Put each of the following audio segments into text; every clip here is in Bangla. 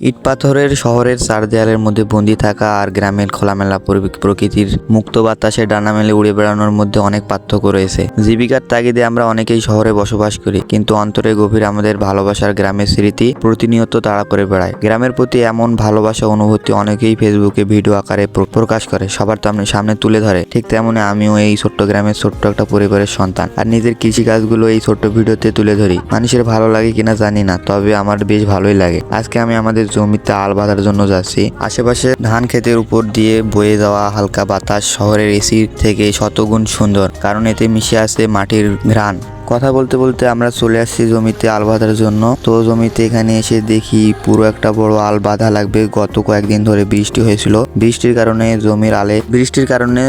ইট পাথরের শহরের চার দেয়ালের মধ্যে বন্দি থাকা আর গ্রামের খোলামেলা প্রকৃতির মুক্ত বাতাসে ডানা মেলে উড়ে বেড়ানোর মধ্যে অনেক পার্থক্য রয়েছে। জীবিকার তাগিদে আমরা অনেকেই শহরে বসবাস করি, কিন্তু অন্তরে গভীর আমাদের ভালোবাসার গ্রামের স্মৃতি প্রতিনিয়ত তাড়া করে বেড়ায়। গ্রামের প্রতি এমন ভালোবাসা অনুভূতি অনেকেই ফেসবুকে ভিডিও আকারে প্রকাশ করে, সবার সামনে তুলে ধরে। ঠিক তেমনি আমিও এই ছোট্ট গ্রামের ছোট্ট একটা পরিবারের সন্তান, আর নিজের কৃষিকাজগুলো এই ছোট্ট ভিডিওতে তুলে ধরি। মানুষের ভালো লাগে কিনা জানি না, তবে আমার বেশ ভালোই লাগে। আজকে আমি আমাদের জমিতে আল বাঁধার জন্য যাচ্ছি। আশেপাশে ধান ক্ষেতের উপর দিয়ে বয়ে যাওয়া হালকা বাতাস শহরের এসি থেকে শতগুণ সুন্দর, কারণ এতে মিশে আছে মাটির ঘ্রাণ। কথা বলতে বলতে আমরা চলে আসছি জমিতে আল বাঁধার জন্য। তো জমিতে এখানে এসে দেখি পুরো একটা বড় আল বাঁধা লাগবে। গত কয়েকদিন ধরে বৃষ্টি হয়েছিল, বৃষ্টির কারণে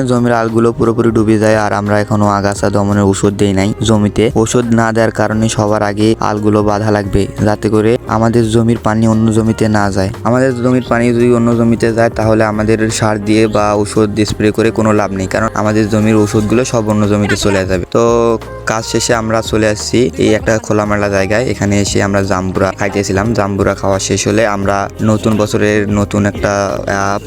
জমির আলগুলো পুরোপুরি ডুবে যায়, আর আমরা এখনো আগাছা দমনের ওষুধ দেই নাই। জমিতে ওষুধ না দেওয়ার কারণে সবার আগে আলগুলো বাঁধা লাগবে, যাতে করে আমাদের জমির পানি অন্য জমিতে না যায়। আমাদের জমির পানি যদি অন্য জমিতে যায়, তাহলে আমাদের সার দিয়ে বা ওষুধ স্প্রে করে কোনো লাভ নেই, কারণ আমাদের জমির ওষুধগুলো সব অন্য জমিতে চলে যাবে। তো কাজ শেষে আমরা চলে আসছি এই একটা খোলামেলা জায়গায়। এখানে এসে আমরা জাম্বুরা খাইতেছিলাম। জাম্বুরা খাওয়া শেষ হলে আমরা নতুন বছরের নতুন একটা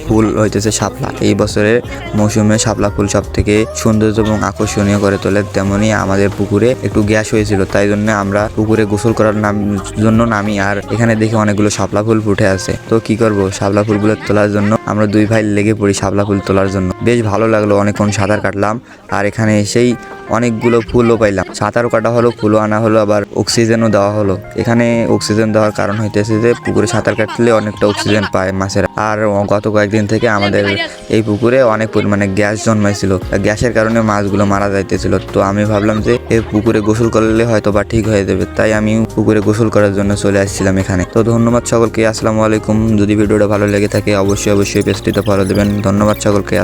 ফুল হইতেছে শাপলা। এই বছরের মৌসুমে শাপলা ফুল সব থেকে সৌন্দর্য এবং আকর্ষণীয় করে তোলে। তেমনি আমাদের পুকুরে একটু গ্যাস হয়েছিল, তাই জন্য আমরা পুকুরে গোসল করার জন্য নামি, আর এখানে দেখে অনেকগুলো শাপলা ফুল ফুটে আছে। তো কি করব, শাপলা ফুলগুলো তোলার জন্য আমরা দুই ভাই লেগে পড়ি শাপলা ফুল তোলার জন্য। বেশ ভালো লাগলো, অনেকক্ষণ সাঁতার কাটলাম, আর এখানে এসেই অনেকগুলো ফুলও পাইলাম। সাঁতারও কাটা হলো, ফুলও আনা হলো, আবার অক্সিজেনও দেওয়া হলো। এখানে অক্সিজেন দেওয়ার কারণ হইতেছে যে পুকুরে সাঁতার কাটলে অনেকটা অক্সিজেন পায় মাছেরা। আর গত কয়েকদিন থেকে আমাদের এই পুকুরে অনেক পরিমাণে গ্যাস জন্মাইছিল, গ্যাসের কারণে মাছগুলো মারা যাইতেছিল। তো আমি ভাবলাম যে এই পুকুরে গোসল করলে হয়তো বা ঠিক হয়ে যাবে, তাই আমি পুকুরে গোসল করার জন্য চলে আসছিলাম এখানে। তো ধন্যবাদ সকলকে, আসসালামু আলাইকুম। যদি ভিডিওটা ভালো লেগে থাকে অবশ্যই পেজটিতে ফলো দেবেন। ধন্যবাদ সকলকে।